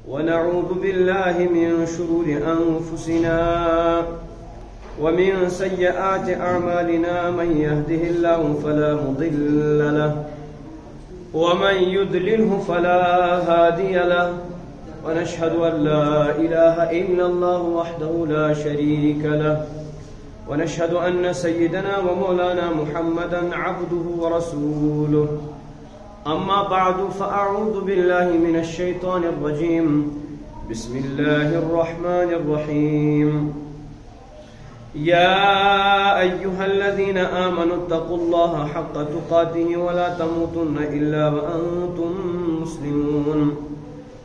ونعوذ بالله من شرور أنفسنا ومن سيئات أعمالنا من يهده الله فلا مضل له ومن يضلله فلا هادي له ونشهد أن لا إله إلا الله وحده لا شريك له ونشهد أن سيدنا ومولانا محمدا عبده ورسوله أما بعد فأعوذ بالله من الشيطان الرجيم بسم الله الرحمن الرحيم يا أيها الذين آمنوا اتقوا الله حق تقاته ولا تموتن إلا وأنتم مسلمون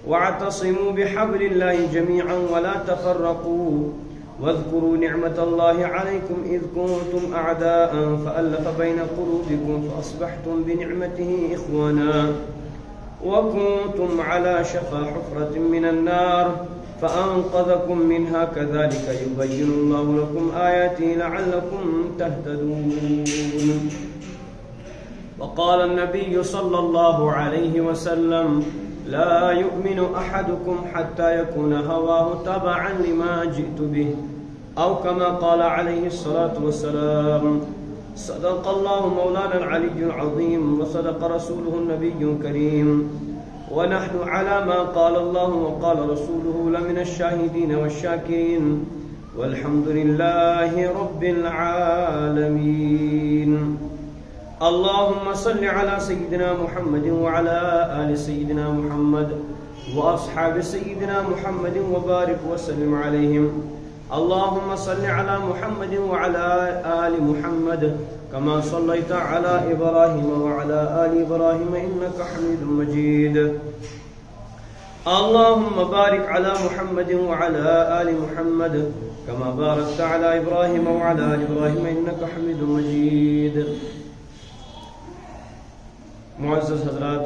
واعتصموا بحبل الله جميعا ولا تفرقوا واذكروا نعمة الله عليكم إذ كنتم أعداء فألف بين قلوبكم فأصبحتم بنعمته إخوانا وكنتم على شفا حفرة من النار فأنقذكم منها كذلك يبين الله لكم آياته لعلكم تهتدون. وقال النبي صلى الله عليه وسلم لا يؤمن أحدكم حتى يكون هواه تبعا لما جئت به أو كما قال عليه الصلاة والسلام. صدق الله مولانا العلي العظيم وصدق رسوله النبي الكريم ونحن على ما قال الله وقال رسوله لمن الشاهدين والشاكرين والحمد لله رب العالمين. اللهم صل على سيدنا محمد وعلى آل سيدنا محمد وأصحاب سيدنا محمد وبارك وسلم عليهم. اللهم صل على محمد وعلى آل محمد كما صليت على إبراهيم وعلى آل إبراهيم إنك حميد مجيد. اللهم بارك على محمد وعلى آل محمد كما باركت على إبراهيم وعلى آل إبراهيم إنك حميد مجيد. معزز حضرات،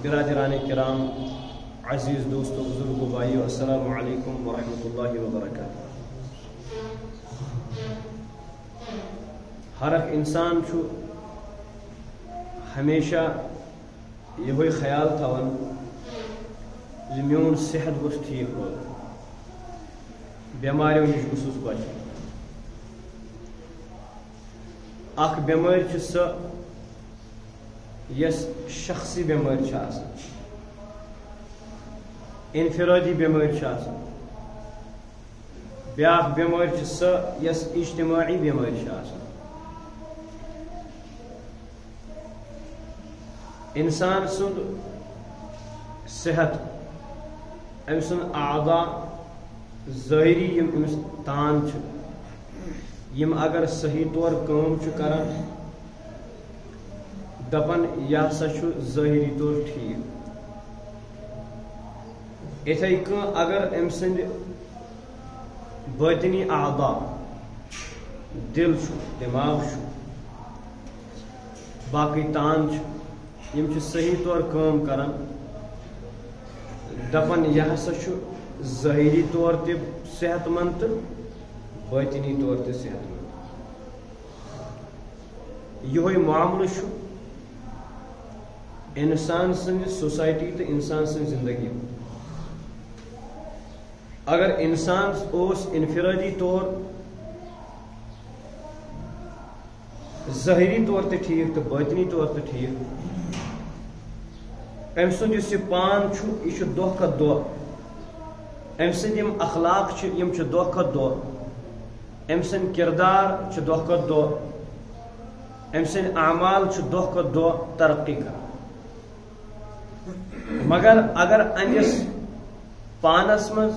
برادران کرام، عزیز دوستو، بزرگو، بھائیو، السلام علیکم ورحمۃ اللہ وبرکاتہ. ہر اک انسان چھو ہمیشہ یہ خیال تھاون زِ میون صحت گوٚژھ ٹھیک روزُن، بیماریو نش گوٚژھُس بچُن. اکھ بیمٲرۍ چھِ سۄ یس شخصی بیمٲرۍ چھِ آسان، انفرادی بیمٲرۍ چھِ آسان. بیاکھ بیمٲرۍ چھِ سۄ یس اجتماعی بیمٲرۍ چھِ آسان. انسان سُنٛد صحت، أمۍ سُنٛد اعضاء ظٲہری یِم أمِس تان چھِ، یِم اگر صحیح طور کٲم چھِ کران دپان یہ ہسا چھُ ظٲہری طور ٹھیک. اِتھَے کٔنۍ اگر أمۍ سٕنٛدِ باطنی اعضاء دل چھُ، دٮ۪ماغ چھُ، باقٕے تان چھِ، یِم چھِ صحیح طور کٲم کران دپان یہ ہسا چھُ ظٲہری طور تہِ صحت مند تہٕ باطنی طور تہِ صحت مند. یِہوے معاملہٕ چھُ انسان سٕنٛزِ سوسائٹی تہٕ انسان سٕنٛزِ زندگی. اگر انسان اوس انفرادی طور ظٲہری طور تہِ ٹھیک تہٕ باطنی طور تہِ ٹھیک، أمۍ سُنٛد یُس یہِ پان چھُ یہِ چھُ دۄہ کھۄتہٕ دۄہ، أمۍ سٕنٛدۍ یِم اخلاق چھِ یِم چھِ دۄہ کھۄتہٕ دۄہ، أمۍ سٕنٛدۍ کردار چھِ دۄہ کھۄتہٕ دۄہ، أمۍ سٕنٛدۍ اعمال چھِ دۄہ کھۄتہٕ دۄہ ترقی کران. مگر اگر أہنٛدِس پانس منٛز،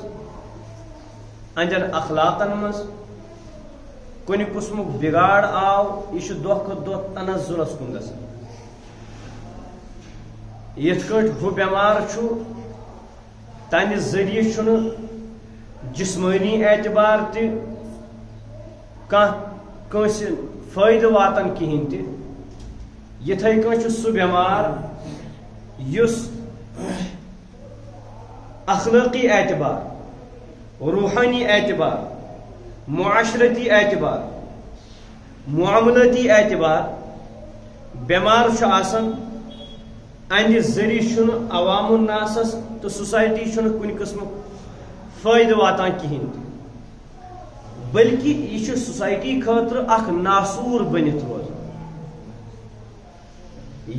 أہنٛدٮ۪ن اخلاقن منٛز کُنہِ قٕسمُک بِگاڑ آو، یہِ چھُ دۄہ کھۄتہٕ دۄہ تنزُلس کُن گژھان. یِتھ کٲٹھۍ ہُہ بٮ۪مار چھُ، تَمہِ ذٔریعہٕ چھُنہٕ جسمٲنی اعتبار تہِ کانٛہہ کٲنٛسہِ فٲیدٕ واتان کِہیٖنۍ تہِ، یِتھَے کٲٹھۍ چھُ سُہ بٮ۪مار یُس اخلٲقی اعتبار، روحانی اعتبار، معاشرتی اعتبار، معاملتی اعتبار بٮ۪مار چھُ آسان، اہندِ ذریعہ چھُنہٕ عوام الناسس تو سوسائٹی چھُنہٕ کُنہِ قٕسمُک فٲیدٕ واتان کِہیٖنۍ تہِ بلکہ یہ چھُ سوسائٹی خٲطرٕ اکھ ناسوٗر بٔنِتھ روزان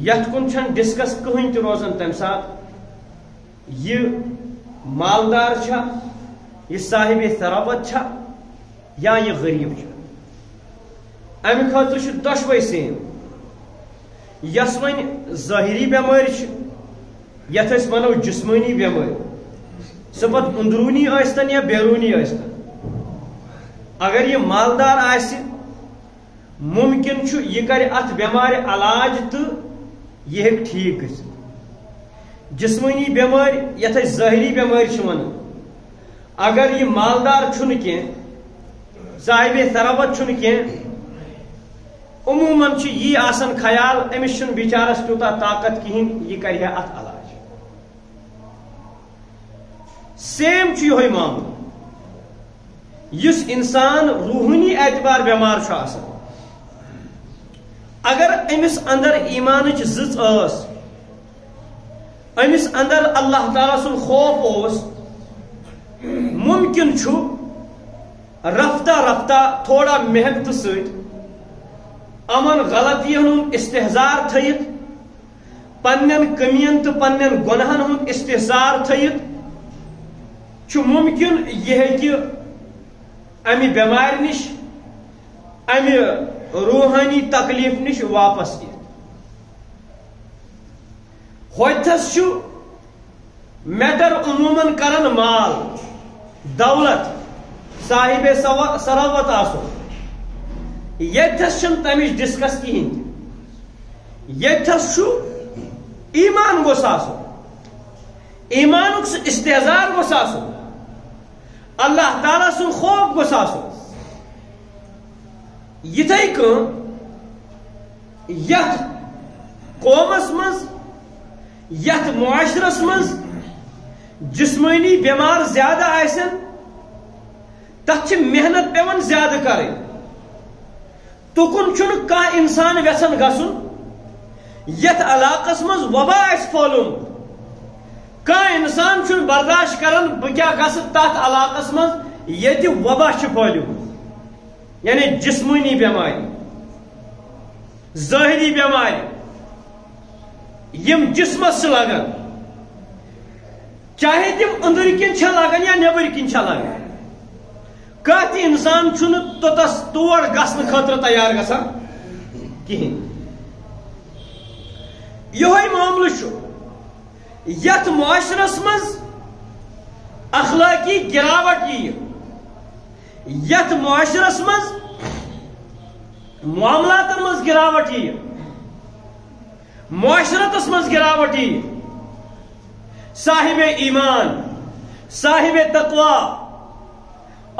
یتھ کُن چھنہٕ ڈسکس کٕہٕنۍ تہِ روزان تمہِ ساتہٕ یہ مالدار چھا یہ صاحب ثروت چھا یا یہ غریب چھا امہِ خٲطرٕ چھُ دۄشوے سیم یس وۄنۍ ظٲہری بٮ۪مٲرۍ چھِ یتھ أسۍ ونو جسمٲنی بٮ۪مٲرۍ سۄ پتہٕ أنٛدروٗنی ٲسۍتن یا بیروٗنی ٲسۍتن اگر یہ مالدار آسہِ ممکن چھُ یہ کرِ اتھ بٮ۪مارِ علاج تہٕ یہ ہیٚکہِ ٹھیٖک گٔژھِتھ جسمٲنی بٮ۪مٲرۍ یتھ أسۍ ظٲہری بٮ۪مٲرۍ چھِ ونان اگر یہ مالدار چھُنہٕ کینٛہہ صاحب ثروت چھُنہٕ کینٛہہ عموٗماً چھُ یی آسان خیال أمِس چھُنہٕ بِچارس تیوٗتاہ طاقت کِہیٖنۍ یہِ کرِ ہا اتھ علاج سیم چھُ یِہوے معاملہٕ یُس انسان روحانی اعتبار بٮ۪مار چھُ آسان اگر أمِس اندر ایٖمانٕچ زٕژ ٲس أمِس اندر اللہ تعالیٰ سُنٛد خوف اوس ممکن چھُ رفتہ رفتہ تھوڑا محنتہٕ سۭتۍ یِمن غلطین ہُنٛد استحضار تھٲیِتھ پننٮ۪ن کٔمین تہٕ پننٮ۪ن گۄنہن ہُنٛد استحضار تھٲیِتھ چھُ ممکن یہِ ہیٚکہِ امہِ بٮ۪مارِ نِش امہِ روحانی تکلیف نِش واپس یِتھ ہوٚتھس چھُ میٹر عموٗماً کران مال دولت صاحب ثروت آسُن ییٚتھس چھنہٕ تمِچ ڈسکس کِہیٖنۍ تہِ ییٚتھس چھُ ایٖمان گوٚژھ آسُن ایٖمانُک سُہ استحضار گوٚژھ آسُن اللہ تعالیٰ سُنٛد خوف گوٚژھ آسُن یِتھے کٔنۍ یتھ قومس منٛز یتھ معاشرس منٛز جسمٲنی بٮ۪مار زیادٕ آسن تتھ چھِ محنت پیوان زیادٕ کرٕنۍ تُکُن چھُنہٕ کانٛہہ انسان یژھان گژھُن یتھ علاقس منٛز وبا آسہِ پھٲلومُت کانٛہہ انسان چھُنہٕ برداشت کران بہٕ کیٛاہ گژھٕ تتھ علاقس منٛز ییٚتہِ وبا چھُ پھٲلیومُت یعنی جسمٲنی بٮ۪مارِ ظٲہری بٮ۪مارِ یِم جسمس چھِ لگان چاہے تِم أنٛدٕرۍ کِنۍ چھےٚ لگان یا نیٚبٕرۍ کِنۍ چھےٚ لگان کانٛہہ تہِ انسان چھُنہٕ توٚتس تور گژھنہٕ خٲطرٕ تیار گژھان کِہیٖنۍ یِہوے معاملہٕ چھُ یتھ معاشرس منٛز اخلٲقی گراوٹ یِیہِ یتھ معاشرس منٛز معاملاتن منٛز گراوٹ یِیہِ معاشرتس منٛز گراوٹ یِیہِ صاحب ایمان صاحب تقوا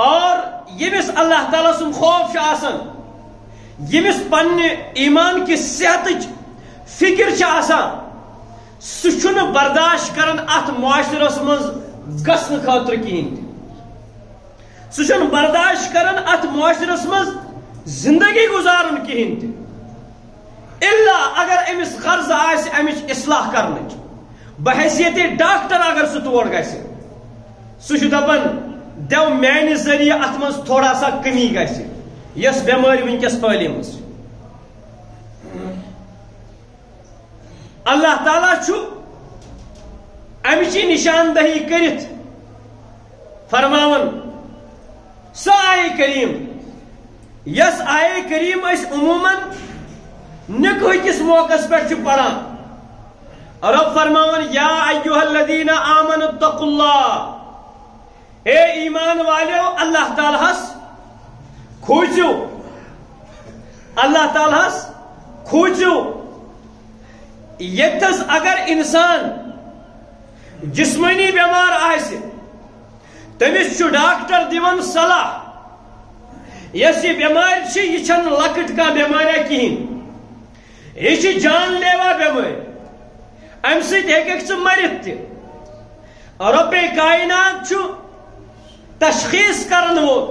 اور ییٚمِس اللہ تعالیٰ سُنٛد خوف چھُ آسان ییٚمِس پننہِ ایمان کہِ صحتٕچ فکر چھِ آسان سُہ چھُنہٕ برداشت کران اتھ معاشرس منٛز گژھنہٕ خٲطرٕ کِہیٖنۍ تہِ سُہ چھُنہٕ برداشت کران اتھ معاشرس منٛز زندگی گزارُن کِہیٖنۍ تہِ الا اگر أمِس غرض آسہِ امِچ اصلاح کرنٕچ بحیثیتِ ڈاکٹر اگر سُہ تور گژھِ سُہ چھُ دپان دیو میانہِ ذٔریعہٕ اتھ منٛز تھوڑا سا کمی گژھِ یۄس بٮ۪مٲرۍ وٕنکٮ۪س پھٲلیمٕژ چھِ اللہ تعالیٰ چھُ امچی نشاندہی کٔرِتھ فرماوان سۄ آیے کریم یس آیے کریم أسۍ عموٗماً نِکہٕ کِس موقعس پٮ۪ٹھ چھِ پران رب فرماوان یا ایُّہا الذین آمنوا اتقوا اللہ اے ایمان والیو اللہ تعالیٰ ہس کھوٗژِو اللہ تعالیٰ ہس کھوٗژِو ییٚتھس اگر انسان جسمٲنی بٮ۪مار آسہِ تٔمِس چھُ ڈاکٹر دِوان صلاح یۄس یہِ بٮ۪مٲرۍ چھِ یہِ چھنہٕ لۄکٕٹ کانٛہہ بٮ۪مٲریا کِہیٖنۍ یہِ چھِ جان لیوا بٮ۪مٲرۍ امہِ سۭتۍ ہیٚککھ ژٕ مٔرِتھ تہِ رۄبے کاینات چھُ تشخیٖص کرن وول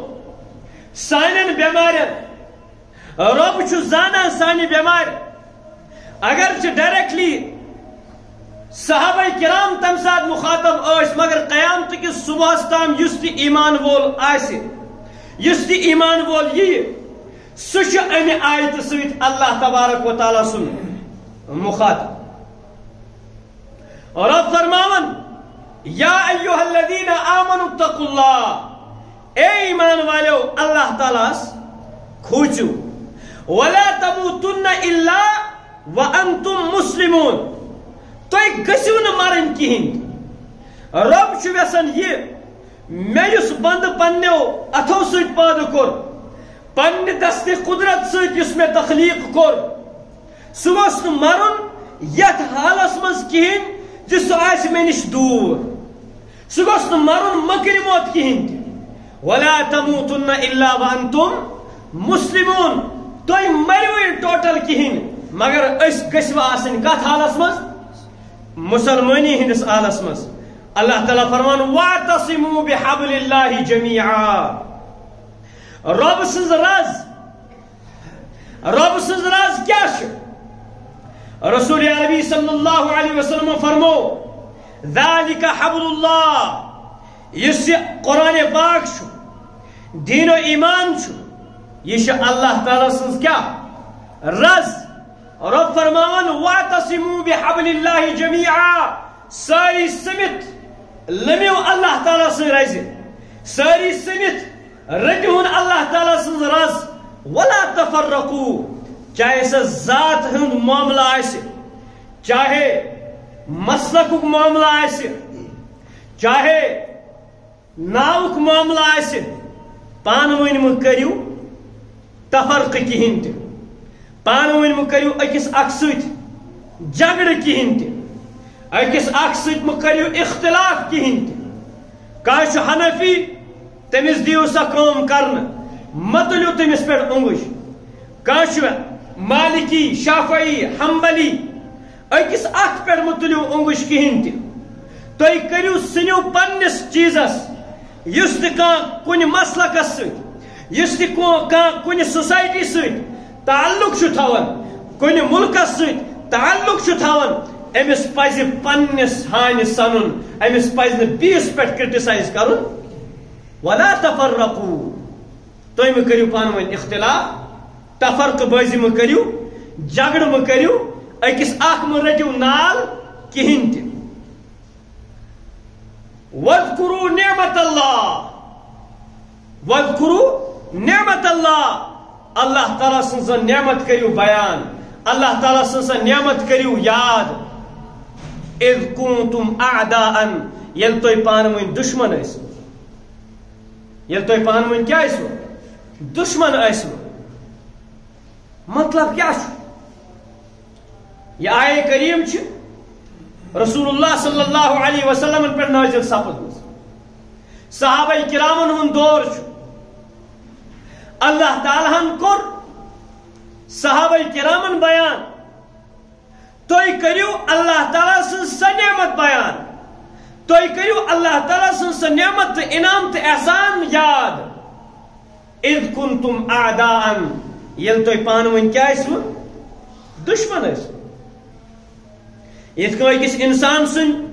سانٮ۪ن بٮ۪مارٮ۪ن رۄب چھُ زانان سانہِ بٮ۪مارِ اگر ژٕ ڈایریکٹلی صحابہ کرام تم سات مخاطب اس مگر قیامت کس صبح تام یس تہ ایمان وول آسہ یس تہ ایمان وول یہ سہ امہ آیت سۭتۍ اللہ تبارک و تعالیٰ سن مخاطب اور اب فرماون یا ایھا الذین آمنوا اتقوا اللہ اے ایمان والو اللہ تعالیٰ کھوچو ولا تموتن الا وانتم مسلمون تُہۍ گٔژھِو نہٕ مرٕنۍ کِہیٖنۍ رب چھُ یژھان یہِ مےٚ یُس بنٛدٕ پننیو اتھو سۭتۍ پٲدٕ کوٚر پننہِ دستہِ قدرت سۭتۍ یُس مےٚ تخلیٖق کوٚر سُہ گوٚژھ نہٕ مرُن یتھ حالس منٛز کِہیٖنۍ زِ سُہ آسہِ مےٚ نِش دوٗر سُہ گوٚژھ نہٕ مرُن مٔکرِ موت کِہیٖنۍ تہِ ولا تموتن الا وانتم مسلمون تُہۍ مٔرِوٕے ٹوٹل کِہیٖنۍ مگر أسۍ گٔژھِو آسٕنۍ کتھ حالس منٛز مسلمانی ہندس حالس مز اللہ تعالیٰ فرمان واعتصموا بحبل اللہ جميعا رب سز راز کیا رسول عربی صلی اللہ علیہ وسلم فرمو ذالک حبل اللہ یہ قرآن پاک دین و ایمان یہ اللہ تعالیٰ سز کیا رز رب فرمان واعتصموا بحبل اللہ جميعا ساری سمت لمیو اللہ تعالیٰ سے رز ساری سمت رٹہن اللہ تعالیٰ سے رز ولا تفرقوا چاہے سا ذات ہند معاملہ آسے چاہے مسلک معاملہ آسے چاہے ناوک معاملہ آسے پان ون مہ کریو تفرق کہین تہ پان ون مہ کریو اکس اکھ سۭتۍ جھگڑٕ کہین تہ اکس اکھ سۭتۍ مہ کریو اختلاف کہین تہ کانٛہہ چھُ حنفی تٔمِس دِیو سا کٲم کرنہٕ مہ تُلِو تٔمِس پٮ۪ٹھ اوٚنگُج کانٛہہ چھُ مالکی شافعی حنبلی اکس اکھ پٮ۪ٹھ مہ تُلِو اوٚنگُج کہین تہ تُہۍ کٔرِو ژھٕنِو پننس چیٖزس یُس تہِ کانٛہہ کُنہِ مسلکس سۭتۍ یُس تہِ کانٛہہ کُنہِ سوسایٹی سۭتۍ تعلق چھُ تھاوان کُنہِ مُلکس سۭتۍ تعلق چھُ تھاوان أمِس پزِ پننس ہانہِ سنُن أمِس پزِ نہٕ بیٚیِس پٮ۪ٹھ کرٹیسایز کرُن ولا تفرقوا تُہۍ مہ کٔرِو پانہٕ ؤنۍ اختلاف تفرقہٕ بٲزی مہ کٔرِو جھگڑٕ مہ کٔرِو أکِس اکھ مہ رٔٹِو نال کِہیٖنۍ تہِ واذکروا نعمت اللہ واذکروا نعمت اللہ اللہ تعالیٰ سٕنٛز نعمت کٔرِو بیان اللہ تعالیٰ سٕنٛز نعمت کٔرِو یاد اذ کنتم اعداء ییٚلہِ تُہۍ پانہٕ ؤنۍ دُشمن ٲسِو ییٚلہِ تُہۍ پانہٕ ؤنۍ کیٛاہ ٲسِو دُشمن ٲسِو مطلب کیٛاہ چھُ یہ آیے کریم چھِ رسول اللہ صلی اللہ علیہ وسلم پہ نازل سپدمٕژ صحابہ کرامن ہُنٛد دور چھُ اللہ تعالیٰ ہن کوٚر صحابہ کرامن بیان تُہۍ کٔرِو اللہ تعالیٰ سٕنٛز سۄ نعمت بیان تُہۍ کٔرِو اللہ تعالیٰ سٕنٛز سۄ نعمت تہٕ انعام تہٕ احسان یاد اذ کنتم اعداء ییٚلہِ تُہۍ پانہٕ ؤنۍ کیٛاہ ٲسِوٕ دُشمن ٲسِوٕ یِتھ کٔنۍ أکِس انسان سٕنٛدۍ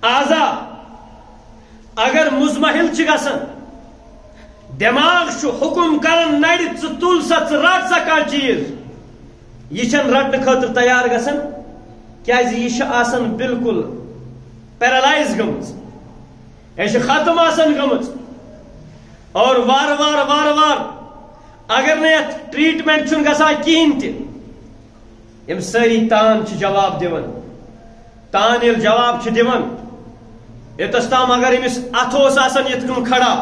اعضا اگر مُزمحل چھِ گژھان دٮ۪ماغ چھُ حُکُم کران نرِ ژٕ تُل سا ژٕ رٹ سا کانٛہہ چیٖز یہِ چھنہٕ رٹنہٕ خٲطرٕ تیار گژھان کیٛازِ یہِ چھِ آسان بالکل پیرالایز گٔمٕژ یہِ چھِ ختم آسان گٔمٕژ اور وارٕ وارٕ وارٕ وارٕ اگر نہٕ یتھ ٹریٖٹمنٹ چھُنہٕ گژھان کِہیٖنۍ تہِ یِم سٲری تان چھِ جواب دِوان تان ییٚلہِ جواب چھِ دِوان یوٚتس تام اگر أمِس اتھ اوس آسان یِتھ کٔنۍ کھڑا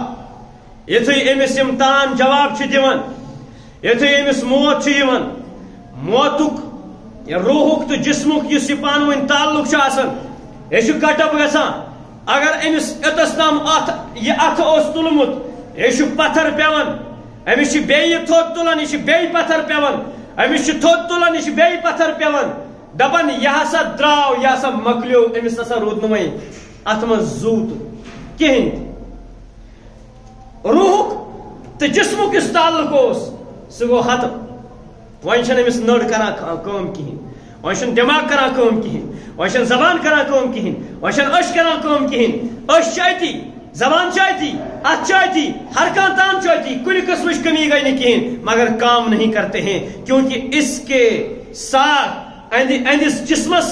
یِتھُے أمِس یِم تان جواب چھِ دِوان یِتھُے أمِس موت چھُ یِوان موتُک روحُک تہٕ جسمُک یُس یہِ پانہٕ ؤنۍ تعلق چھُ آسان یہِ چھُ کٹ اپ گژھان اگر أمِس یوٚتس تام یہِ اتھٕ اوس تُلمُت یہِ چھُ پتھر پیوان أمِس چھِ بیٚیہِ تھوٚد تُلان یہِ چھِ بیٚیہِ پتھر پیوان أمِس چھِ تھوٚد تُلان یہِ چھِ بیٚیہِ پتھر پیوان دپان یہِ ہسا درٛاو یہِ ہسا مۄکلیو أمِس ہسا روٗد نہٕ وۄنۍ اتھ منٛز زُو تہٕ کِہیٖنۍ تہِ روحُک تہٕ جسمُک یُس تعلق اوس سُہ گوٚو ختم وۄنۍ چھنہٕ أمِس نٔر کران کٲم کِہیٖنۍ وشن دماغ کران کام کہین وشن زبان کران کام کہین وشن اش کران کام کہین اش چاہتی زبان چاہتی ات چاہتی ہر کان تان چاہتی کل قسمش کمی گئی نہیں کہین مگر کام نہیں کرتے ہیں کیونکہ اس کے ساتھ اندس جسمس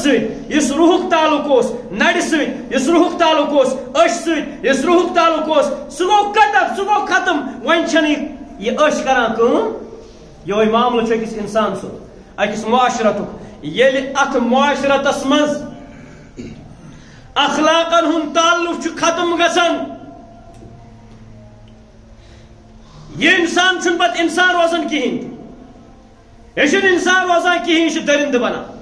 س روح تعلق اس نڑ س روح تعلق اس اش س روح تعلق اس سہ گو قطب سہ گو ختم ون چھن یہ اش کران کام یہ معاملہ اکس انسان سن اکس معاشرتک یل ات معاشرتس مز اخلاقن ہن تعلق ختم گژھان یہ انسان چھن پتہ انسان روزان کہین یہ انسان روزان کہین یہ درند بنان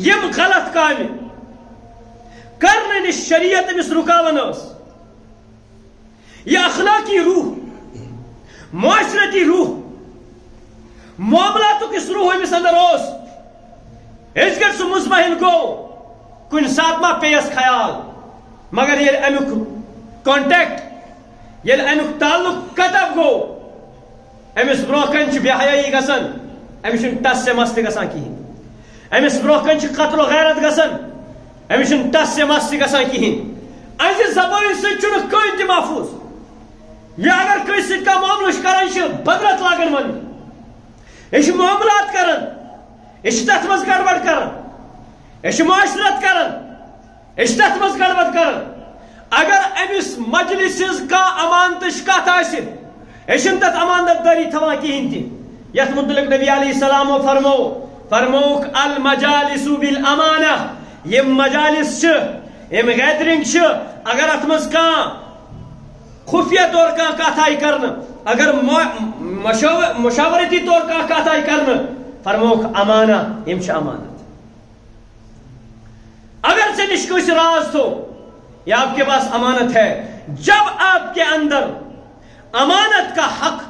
یم غلط کامہ کرنے نش شریعت امس رکاون اس یہ اخلاقی روح معاشرتی روح معاملات کس روح امس اندر اس گر سہ مطمئن گو کن سات ما پیس خیال مگر یل امیک کانٹیکٹ یل امیک تعلق قطب گو امس برو کن بے حیائی گژھان امس ٹس سے مست گژھان کہین امس برو کن قتل و غیرت گژھان امس ٹس سے مست گژھان کہین اہذ زبان سن کہیں تہ محفوظ یہ اگر کس سۭتۍ کانٛہہ معاملہ کران بدرت لاگان ون یہ معاملات کران یہ تر مز گڑبڑ کران یہ معاشرت کران یہ تر مز گڑبڑ کران اگر امس مجلس کانٛہہ امانتش کت آسہِ یہ تر امانت داری تھوان کہین تہ یت متعلق نبی علیہ السلام فرموک المجالس بالامانہ یم مجالس یم گیدرنگ اگر ات مز کانٛہہ خفیہ طور کت آئی کرنا اگر مشاورتی طور کت آئی کرنا فرموک امانہ یم امانت اگر سے نش کچھ راز تو یہ آپ کے پاس امانت ہے جب آپ کے اندر امانت کا حق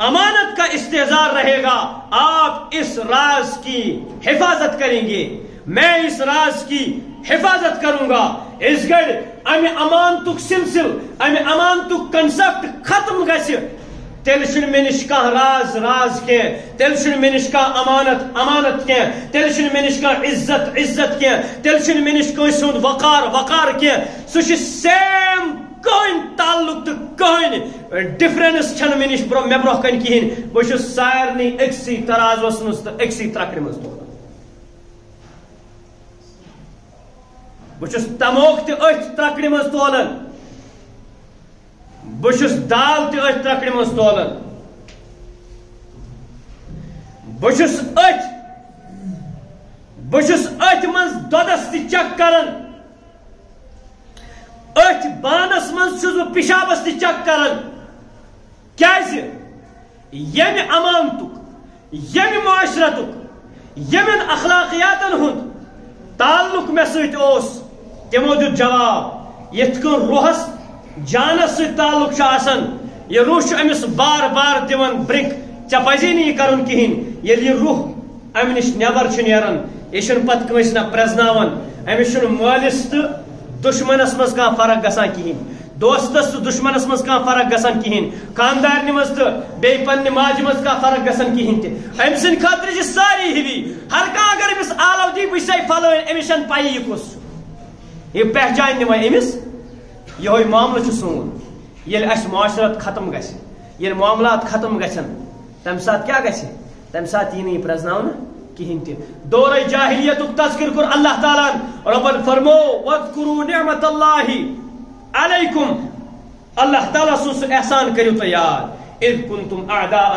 امانت کا استحضار رہے گا آپ اس راز کی حفاظت کریں گے میں اس راز کی حفاظت کروں گا اس گڑ امہ امانتک سلسل امہ امانتک کنسپٹ ختم گژھِ تیل چھُنہٕ مےٚ نِش کانٛہہ راز کینٛہہ تیل چھُنہٕ مےٚ نِش کانٛہہ امانت کینٛہہ تیل چھُنہٕ مےٚ نِش کانٛہہ عزت کینٛہہ تیل چھُنہٕ مےٚ نِش کٲنٛسہِ ہُنٛد وقار کینٛہہ سُہ چھُ سیم کٕہٕنۍ تعلق تہٕ کٕہٕنۍ ڈفرنس چھنہٕ مےٚ نِش مےٚ برونٛہہ کَنہِ کِہیٖنۍ بہٕ چھُس سارنٕے أکسٕے ترازوس منٛز تہٕ أکسٕے ترٛکرِ منٛز تُلان بہٕ چھُس تموک تہِ أتھۍ ترٛکرِ منٛز تولان بہٕ چھُس دال تہِ أتھۍ ترٛکرِ منٛز تولان بہٕ چھُس أتھۍ منٛز دۄدس تہِ چک کران أتھۍ بانس منٛز چھُس بہٕ پِشابس تہِ چک کران کیازِ ییٚمہِ امانتُک ییٚمہِ معاشرتُک ییٚمٮ۪ن اخلاقیاتن ہُنٛد تعلق مےٚ سۭتۍ اوس تمو دیُت جواب یِتھ کٔنۍ روحس جانس سۭتۍ تعلق چھُ آسان یہ روح چھُ أمِس بار بار دِوان برٛنٛک ژےٚ پزی نہٕ یہِ کرُن کِہیٖنۍ ییٚلہِ یہِ روح امہِ نِش نٮ۪بر چھُ نیران یہِ چھُنہٕ پتہٕ کٲنٛسہِ نہ پرٛزناوان أمِس چھُنہٕ مٲلِس تہٕ دشمنس منٛز کانٛہہ فرق گژھان کِہیٖنۍ دوستس تہٕ دشمنس منٛز کانٛہہ فرق گژھان کِہیٖنۍ خاندارنہِ منٛز تہٕ بیٚیہِ پننہِ ماجہِ منٛز کانٛہہ فرق گژھان کِہیٖنۍ تہِ أمۍ سٕنٛدِ خٲطرٕ چھِ ساری ہِوی ہر کانٛہہ اگر أمِس آلو دی بہٕ چھسے پھلٲنۍ أمِس چھنہٕ پیی یہِ کُس یہ پہچان نہِ وۄنۍ أمِس یہوے معاملہٕ چھُ سون ییٚلہِ اَسہِ معاشرت ختم گژھِ ییٚلہِ معاملات ختم گژھن تمہِ ساتہٕ کیٛاہ گژھِ تمہِ ساتہٕ یی نہٕ یہِ پرٛزناونہٕ کِہیٖنۍ تہِ دورے جاہلیتُک تذکر کوٚر اللہ تعالیٰ ہن رۄبن فرمو واذکروا نعمت اللہ علیکم اللہ تعالیٰ سُنٛد سُہ احسان کٔرِو تُہۍ یاد اذ کنتم اعداء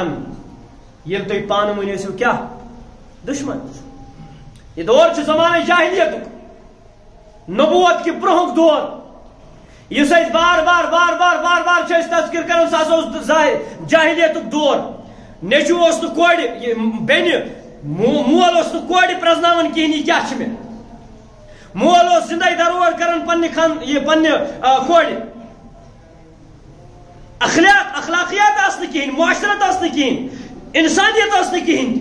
ییٚلہِ تُہۍ پانہٕ ؤنۍ ٲسِو کیٛاہ دشمن یہِ دور چھُ زمانہٕ جاہلیتُک نبوت کہِ برونٛہُک دور یُس أسۍ بار بار چھِ أسۍ تذکر کران سُہ ہسا اوس جاہلیتُک دور نیٚچوٗ اوس نہٕ کورِ بیٚنہِ مول اوس نہٕ کورِ پرٛزناوان کِہیٖنۍ یہِ کیٛاہ چھِ مےٚ مول اوس زندے دروور کران پننہِ کورِ اخلاقیات آسہٕ نہٕ کِہیٖنۍ معاشرت ٲس نہٕ کِہیٖنۍ انسانیت ٲس نہٕ کِہیٖنۍ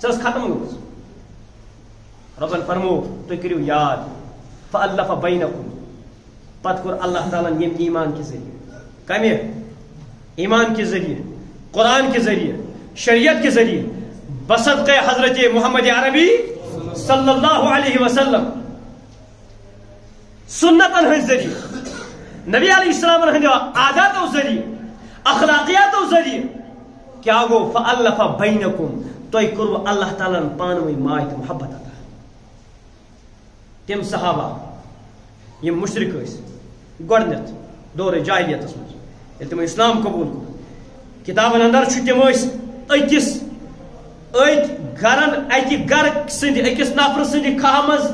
سۄ ٲس ختم گٔمٕژ رۄبن فرمو تُہۍ کٔرِو یاد فألف بینکم پتہٕ کوٚر اللہ تعالیٰ ہن ییٚمہِ ایمان کہِ ذریعہ کمہِ ایمان کے ذریعے قرآن کے ذریعے شریعت کے ذریعے بصدقہ حضرت محمد عربی صلی اللہ علیہ وسلم سنتن ہند ذریعہ نبی علیہ السلام ہند عادات و ذریعہ اخلاقیات و ذریعہ کیا گو فالف بینکم تُہۍ کوٚروٕ اللہ تعالیٰ پانہٕ ؤنۍ ماے تہٕ محبت عطا تم صحابہ یم مشرک ٲسۍ گۄڈنیٚتھ دورے جاہلیتس منٛز ییٚلہِ تِمو اسلام قبوٗل کوٚر کتابن اندر چھُ تِم ٲسۍ أکِس أکۍ گرن اکہِ گرٕ سٕنٛدِ أکِس نفرٕ سٕنٛدِ کھہہ منٛز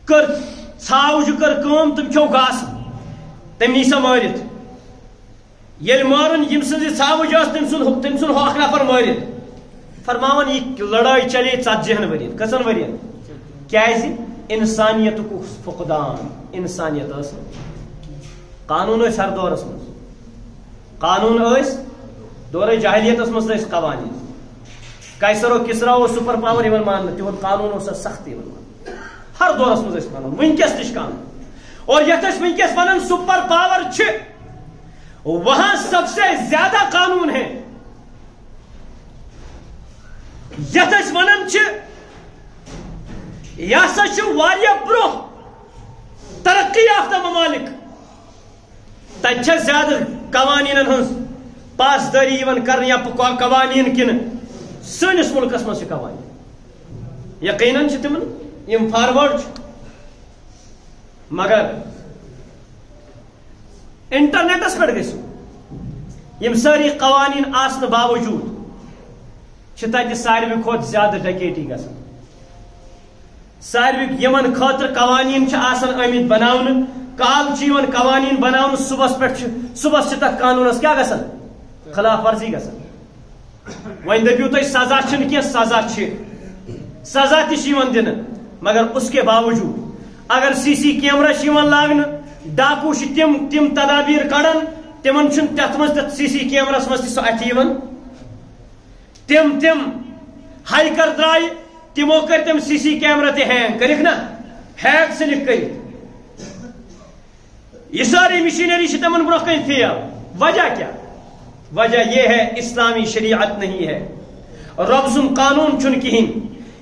کٔر ژھاوجہِ کٔر کٲم تِم کھیوٚو گاسہٕ تٔمۍ نی سۄ مٲرِتھ ییٚلہِ مارُن ییٚمہِ سٕنٛزِ ژھاوٕج ٲس تٔمۍ ژھُن ہُہ اکھ نفر مٲرِتھ فرماوان یہِ لڑٲے چلے 40 ؤرین کٔژن ؤرین کیازِ انسانیتُک فقدان انسانیت ٲس قانوٗن ٲسۍ ہر دورس منٛز قانوٗن ٲسۍ دورے جاہلیتس منٛز ٲسۍ قوانین قیصر و کسرا اوس سپر پاور یِوان ماننہٕ تِہُنٛد قانوٗن اوس سخت یِوان ماننہٕ ہر دورس منٛز ٲسۍ قانوٗن وٕنکیٚس تہِ چھُ قانوٗن اور یتھ أسۍ وٕنکیٚس ونان سپر پاور چھِ وہاں سب سے زیادہ قانون ہے یتھ أسۍ ونان چھِ یہ ہسا چھُ واریاہ برونٛہہ ترقی یافتہ ممالک تتہِ چھےٚ زیادٕ قوانینن ہٕنٛز پاسدٲری یِوان کرنہٕ یا قوانین کِنہٕ سٲنِس مُلکس منٛز چھِ قوانین یقیناً چھِ تِمن یِم فاروٲرڈ چھِ مگر انٹرنیٹس پٮ۪ٹھ گژھِو یِم سٲری قوانین آسنہٕ باوجوٗد چھِ تتہِ ساروی کھۄتہٕ زیادٕ ڈکیتی گژھان ساروی یمن خٲطرٕ قوانین چھِ آسان آمٕتۍ بناونہٕ کال چھِ یِوان قوانین بناونہٕ صبحس پٮ۪ٹھ چھِ تتھ قانوٗنس کیاہ گژھان خلاف ورزی گژھان وۄنۍ دٔپِو تُہۍ سزا چھِنہٕ کینٛہہ سزا چھِ سزا تہِ چھِ یِوان دِنہٕ مگر اس کے باوجوٗد اگر سی سی کیمرا چھِ یِوان لاگنہٕ ڈاکوٗ چھِ تِم تدابیٖر کڑان تِمن چھُنہٕ تتھ منٛز تتھ سی سی کیمراہس منٛز تہِ سُہ اَتھِ یِوان تِم ہایکر درٛایہِ تِمو کٔرۍ تِم سی سی کیمرا تہِ ہینگ کٔرِکھ نا ہیک ژھٕنِکھ کٔرِتھ یہ ساری مشینری چھِ تِمن برونٛہہ کَنہِ فیل وجہ کیا وجہ یہ ہے اسلامی شریعت نہیں ہے رب سُنٛد قانوٗن چھُنہٕ کِہیٖنۍ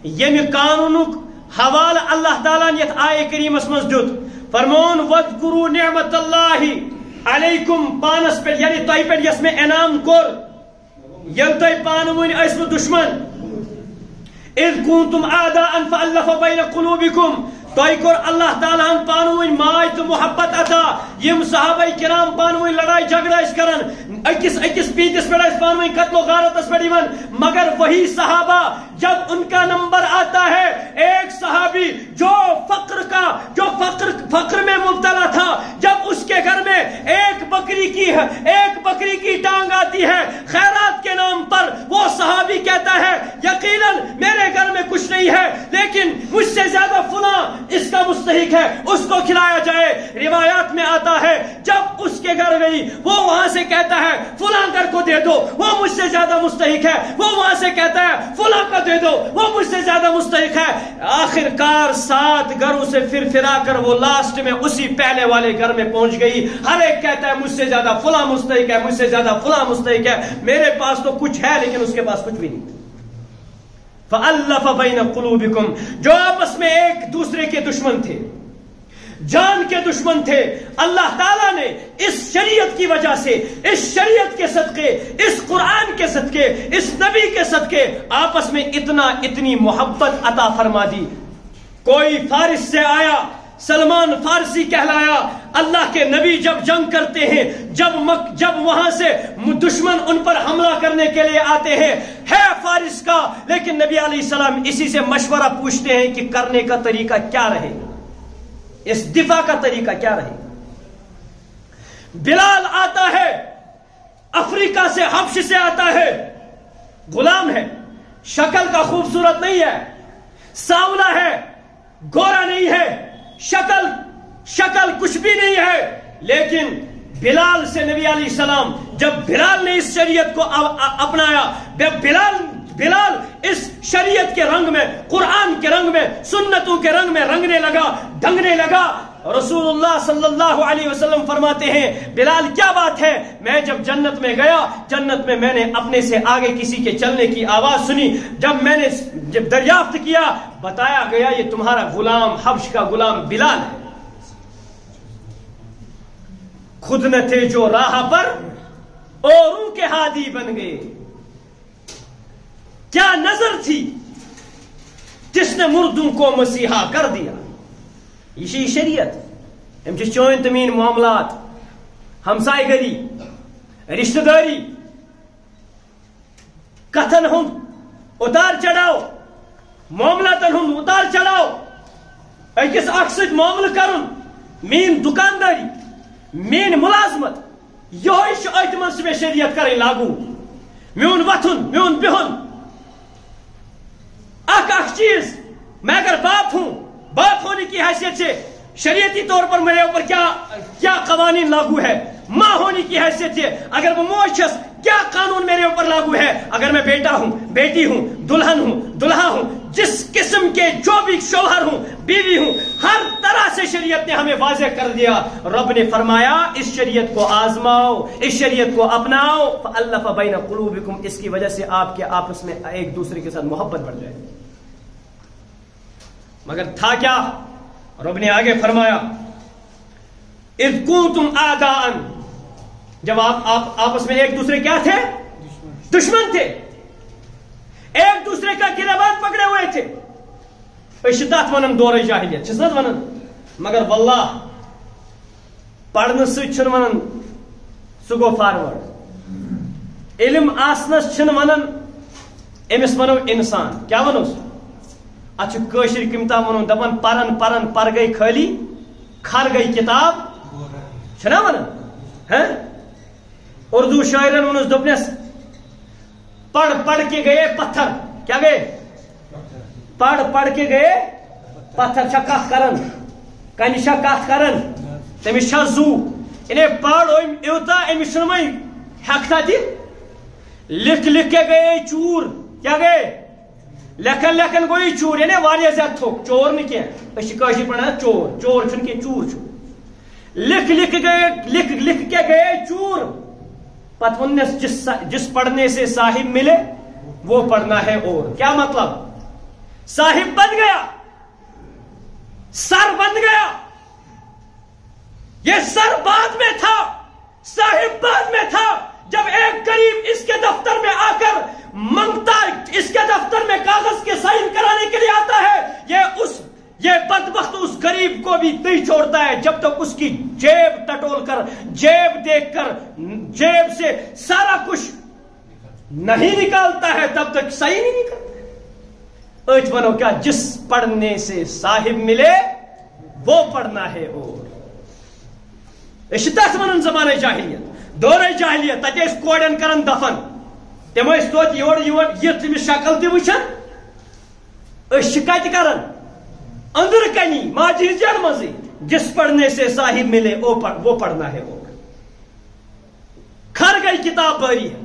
ییٚمہِ قانوٗنُک حوالہٕ اللہ تعالیٰ یتھ آیے کریٖمس منٛز دیُت فرمون وَاذْكُرُوا نِعْمَةَ اللہِ علیکم پانس پٮ۪ٹھ یعنی تۄہہِ پٮ۪ٹھ یس مےٚ انعام کوٚر ییٚلہِ تۄہہِ پانہٕ ؤنۍ ٲسوٕ دُشمن اِذ كُنتُم أعداء فألف بين قلوبكم تۄہہِ کوٚر اللہ تعالیٰ ہن پانہٕ ؤنۍ ماے تہٕ محبت عطا یِم صحابہ کرام پانہٕ ؤنۍ لڑاے جھگڑٕ ٲسۍ کران أکِس پیٖنتِس پٮ۪ٹھ ٲسۍ پانہٕ ؤنۍ قتل و غارتس پٮ۪ٹھ یِوان مگر وہی صحابہ جب ان کا نمبر آتا ہے ایک صحابی جو فقر میں مبتلا تھا جب اس کے گھر میں ایک بکری کی ٹانگ آتی ہے خیرات کے نام پر وہ صحابی کہتا ہے یقیناً میرے گھر میں کچھ نہیں ہے لیکن مجھ سے زیادہ فلاں اس کا مستحق ہے اس کو کھلایا جائے روایات میں آتا ہے جب اس کے گھر گئی وہ وہاں سے کہتا ہے فلاں گھر کو دے دو وہ مجھ سے زیادہ مستحق ہے وہ وہاں سے کہتا ہے فلاں کو دے دو وہ مجھ سے زیادہ مستحق ہے آخر کار 7 گھروں سے پھرا کر وہ لاسٹ میں اسی پہلے والے گھر میں پہنچ گئی ہر ایک کہتا ہے مجھ سے زیادہ فلاں مستحق ہے مجھ سے زیادہ فلاں مستحق ہے میرے پاس تو کچھ ہے لیکن اس کے پاس کچھ بھی نہیں فَأَلَّفَ بَيْنَ قُلُوبِكُمْ جو آپس میں ایک دوسرے کے دشمن تھے جان کے دشمن تھے اللہ تعالیٰ نے اس شریعت کی وجہ سے اس شریعت کے صدقے اس قرآن کے صدقے اس نبی کے صدقے آپس میں اتنی محبت عطا فرما دی کوئی فارس سے آیا سلمان فارسی کہلایا اللہ کے نبی جب جنگ کرتے ہیں جب وہاں سے دشمن ان پر حملہ کرنے کے لیے آتے ہیں ہے فارس کا لیکن نبی علیہ السلام اسی سے مشورہ پوچھتے ہیں کہ کرنے کا طریقہ کیا رہے گا اس دفاع کا طریقہ کیا رہے گا بلال آتا ہے افریقہ سے حبش سے آتا ہے غلام ہے شکل کا خوبصورت نہیں ہے سانولا ہے گورا نہیں ہے شکل کچھ بھی نہیں ہے لیکن بلال سے نبی علیہ السلام جب بلال نے اس شریعت کو اپنایا بلال اس شریعت کے رنگ میں، قرآن کے رنگ میں، سنتوں کے رنگ میں رنگنے لگا، ڈھنگنے لگا. رسول اللہ صلی اللہ علیہ وسلم فرماتے ہیں بلال کیا بات ہے؟ میں جب جنت میں گیا، جنت میں میں نے اپنے سے آگے کسی کے چلنے کی آواز سنی. جب دریافت کیا، بتایا گیا یہ تمہارا غلام، حبش کا غلام بلال ہے. خود نہ تھے جو راہ پر، اوروں کے ہادی بن گئے. کیا نظر تھی جس نے مردوں کو مسیحا کر دیا. یہ شریعت، ام چون تمین معاملات، ہمسائے گری، رشتہ داری، کتن ہند اتار چڑھاؤ، معاملاتن ہند اتار چڑھاؤ، اکس اخ ست معاملہ کرن، مین دکانداری، مین ملازمت، یہ ات من میں شریعت کریں لاگو. میون وتھن، میون بہن، اخ چیز، میں اگر باپ ہوں، باپ ہونے کی حیثیت سے شریعتی طور پر میرے اوپر کیا قوانین لاگو ہے. ماں ہونے کی حیثیت سے اگر وہ موج چھس، کیا قانون میرے اوپر لاگو ہے. اگر میں بیٹا ہوں، بیٹی ہوں، دلہن ہوں، دلہا ہوں، جس قسم کے جو بھی شوہر ہوں، بیوی ہوں، ہر طرح سے شریعت نے ہمیں واضح کر دیا. رب نے فرمایا اس شریعت کو آزماؤ، اس شریعت کو اپناؤ. فَأَلَّفَ بَيْنَ قُلُوبِكُمْ، اس کی وجہ سے آپ کے آپس میں ایک دوسرے کے ساتھ محبت بڑھ جائے. مگر تھا کیا؟ رب نے آگے فرمایا اذ کنتم اعداء، جب آپ آپس میں ایک دوسرے کیا تھے؟ دشمن تھے، ایک دوسرے کا گریبان پکڑے ہوئے تھے. اشتات ونن دور جاہلیت چھس ونن، مگر واللہ پڑھنے سے ونن سہ گو فارورڈ. علم آسنس چھن ونن امس ونو انسان، کیا ونوس؟ اچھا کشر کمتا ونو دپن پرن پرن پر گئی خالی، کھر گئی کتاب، چھنا ونن. اردو شاعرن ونس دپنس پڑھ پڑھ کے گئے پتھر، کیا گئے؟ پڑھ پڑھ کے گئے پتھر. چھا کت کرن، کنہ چھا کت کرن، تمس چھا زو. انہیں پڑھ ایوتا امس چھن وۄنۍ ہیکتھا دِتھ. لکھ لکھ کے گئے چور، کیا گئے؟ لکھن لکھن گوئی چور، یعنی واریاہ زیادہ تھوک، چور نہ کینٛہہ، أسۍ چھِ کٲشِر پٲٹھۍ چور، چور چھُنہٕ کینٛہہ، چور چھُ. لکھ لکھ گئے، لکھ لکھ کے گئے چور. پتہ ونس جس پڑھنے سے صاحب ملے وہ پڑھنا ہے. اور کیا مطلب؟ صاحب بن گیا، سر بن گیا. یہ سر بعد میں تھا، صاحب بعد میں تھا. جب ایک غریب اس کے دفتر میں آ کر منگتا، اس کے دفتر میں کاغذ کے سائن کرانے کے لیے آتا ہے، یہ بدبخت اس غریب کو بھی نہیں چھوڑتا ہے جب تک اس کی جیب ٹٹول کر، جیب دیکھ کر، جیب سے سارا کچھ نہیں نکالتا ہے، تب تک صحیح نہیں نکلتا. اچ بنو کیا؟ جس پڑھنے سے صاحب ملے وہ پڑھنا ہے. اور اشتاس ونن زمانہ جاہلیت، دور جاہلیت، تتہ اس کوڑن کرن دفن. تم توت یور یہ تمس شکل تہ وچھن. اس کت کرن اندر کنی ماجی جن مزے، جس پڑھنے سے صاحب ملے وہ پڑھنا ہے. اور کھر گئی کتاب باری ہے.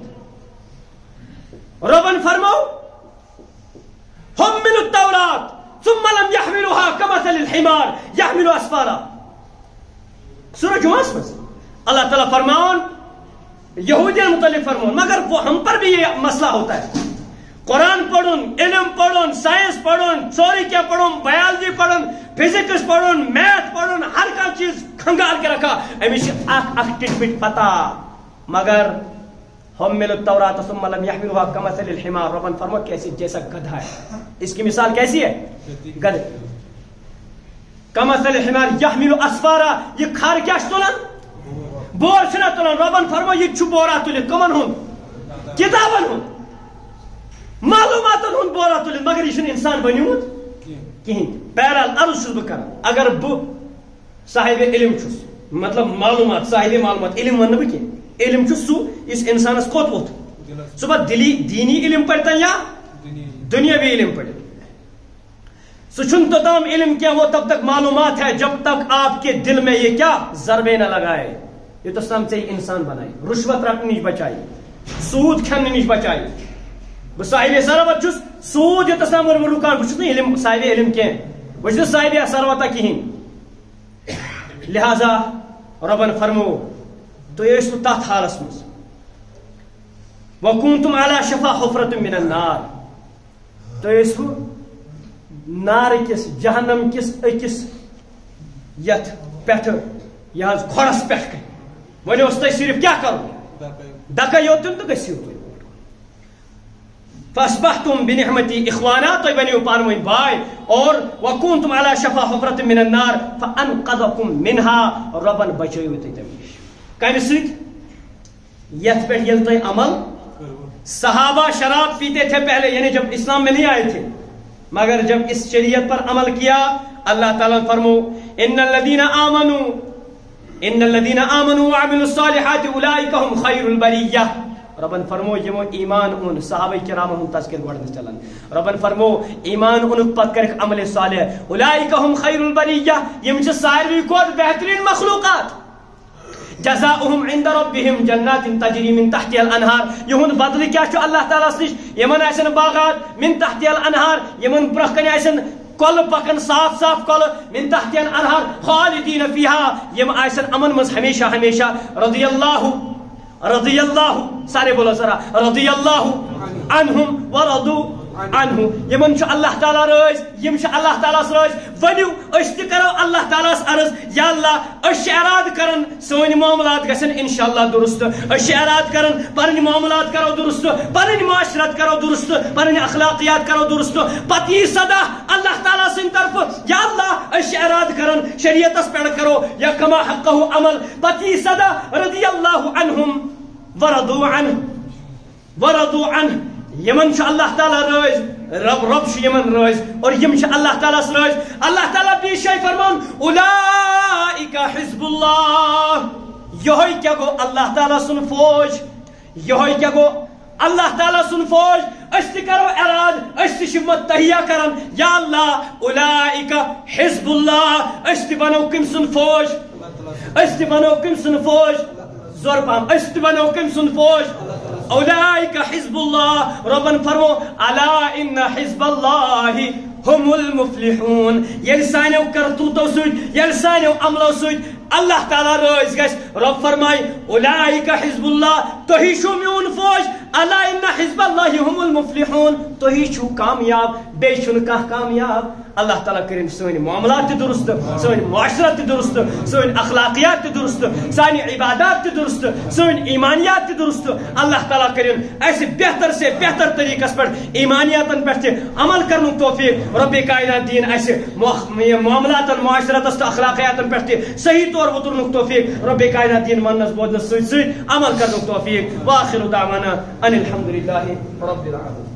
ربن فرماؤ حملوا التوراة ثم لم يحملوها كمثل الحمار يحمل اسفارا. سورہ جمعہ میں اللہ تعالیٰ فرماؤن یہودیوں متعلق فرماؤن، مگر وہ ہم پر بھی یہ مسئلہ ہوتا ہے. قرآن پڑھن، علم پڑھن، سائنس پڑھن، سوری کیا پڑھن، بایولوجی پڑھن، فزکس پڑھن، میتھ پڑھن، ہر کا چیز کھنگار کے رکھا. امس اخ ٹٹ پٹ پتا، مگر حملوا التوراة ثم لم يحملوها كمثل الحمار. ربن فرماؤ کیسی جیسا گدھا ہے. اس کی مثال کیسی ہے؟ گدھے. كمثل الحمار يحمل اسفارا. یہ کھار کیا تلن؟ بور چھنا تلن. ربن فرماؤ یہ چھ بورا تلن. کمن ہن؟ کتابن ہن، معلوماتن ہن بورا تلن. مگر یہ انسان بنیوت کہیں. بہرحال عرض چھس بہ کران، اگر بہ صاحب علم چھس، مطلب معلومات، صاحب معلومات، علم ون بہ کی علم چھس سو اس انسانس کوت ووت صبح دینی علم پڑھتا یا دنیاوی علم پڑھتا. سچن تو تام علم کیا، وہ تب تک معلومات ہے جب تک آپ کے دل میں یہ کیا ضربے نہ لگائے. یہ تو سمجھے انسان بنائے، رشوت رکھنے نش بچائی، سود کھانے نش بچائی، بہ صاحب ثروت چھس سود یوتس نا رکان بہ چھس نا علم صاحب علم کی بہ چھس صاحب ثروت کہین لہذا ربن فرمو تھی ٲسِو تتھ حالس مز وَكُنْتُمْ عَلَى شَفَا حُفْرَةٍ مِّنَ النَّارِ تُہۍ ٲسِو نار کس جہنم کس أکِس یتھ پٮ۪ٹھٕ یہِ حظ کھۄڈس پٮ۪ٹھ کَنہِ وۄنۍ اوس تۄہہِ صرف کیٛاہ کرُن دکہٕ یوت دیُن تہٕ گٔژھِو تُہۍ فَأَصْبَحْتُمْ بِنِعْمَتِي إِخْوَانًا تُہۍ بنیو پانہٕ ؤنۍ باے اور وَكُنْتُمْ عَلَى شَفَا حُفْرَةٍ مِّنَ النَّارِ فَأَنْقَذَكُم مِّنْهَا رۄبن بچٲوٕ تُہۍ تَمہِ نِش کمہِ سۭتۍ یتھ پٮ۪ٹھ ییٚلہِ تۄہہِ عمل صحابہ شراب پیتے تھے پہلے یعنی جب اسلام میں نہیں آئے تھے مگر جب اس شریعت پر عمل کیا اللہ تعالیٰ فرمو ان الذین آمنوا وعملوا الصالحات اولئک هم خیر البریہ ربن فرمو یمو ایمان اون صحابہ کرام ہم تذکر گوڑن چلن ربن فرمو ایمان اون پت کرک عمل صالح اولئک هم خیر البریہ یم چھ ساروی کھوتہ بہترین مخلوقات جزاؤهم عند ربهم جنات تجری من تحتها الانہار یہن بدل کیا چھ اللہ تعالیٰ نش یمن آسن باغات من تحتها الانہار یمن برخ کن آسن کل پکن صاف صاف کل من تحتها الانہار خالدین فیها یم آسن امن مز ہمیشہ ہمیشہ رضی اللہ سارے بولو ذرا رضی اللہ عنہم ورضوا عنہ یمن چھ اللہ تعالیٰ رض یم چھ اللہ تعالیٰ رض ونیو اس تہ کرو اللہ تعالیٰ عرض یا اللہ اس اراد کرن سون معاملات گژھن انشاءاللہ درست اس اراد کرن پنن معاملات کرو درست پنن معاشرت کرو درست پنن اخلاقیات کرو درست پتی صدا اللہ تعالیٰ سن طرف یا اللہ اس اراد کرن شریعت اس پیڑ کرو یا کما حقہ عمل پتی صدا رضی اللہ عنہم ورضوا عنہ یمن چھ اللہ تعالیٰ رض رب چھ یمن رض اور یم چھ اللہ تعالیٰ رض اللہ تعالیٰ بیش شے فرمان اولئک حزب اللہ یہوے کیا گو اللہ تعالیٰ سن فوج یہوے کیا گو اللہ تعالیٰ سن فوج اس تہ کرو اراد اس تہ متحیہ کرن یا اللہ اولئک حزب اللہ اس تہ بنو کم سن فوج اس تہ بنو کم سن فوج زور پام اس تہ بنو کم سن فوج اولئک حزب اللہ ربن فرمو الا ان حزب اللہ هم المفلحون یل سانیو کرتوتو سۭتۍ یل سانیو عملو سۭتۍ اللہ تعالیٰ رٲضۍ گژھِ رب فرمائے اولئک حزب اللہ تُہی چھو میون فوج الا ان حزب اللہ هم المفلحون تُہی چھو کامیاب بیٚیہِ چھُنہٕ کانٛہہ کامیاب اللہ تعالیٰ کرن سٲنۍ معاملات تہِ درست سٲنۍ معاشرت تہِ درست سٲنۍ اخلاقیات تہِ درست سانہِ عبادات تہِ درست سٲنۍ ایمانیات تہِ درست اللہ تعالیٰ کرن اسہِ بہتر سے بہتر طریقس پٮ۪ٹھ ایمانیاتن پٮ۪ٹھ تہِ عمل کرنُک توفیق رب کائنات دین اسہِ معاملاتن معاشرتس تہٕ اخلاقیاتن پٮ۪ٹھ تہِ صحیح طور وترنُک توفیق رب کائنات دین مننس بودنس سۭتۍ سۭتۍ عمل کرنُک توفیق واخر دعوانا ان الحمد للہ رب العالمین.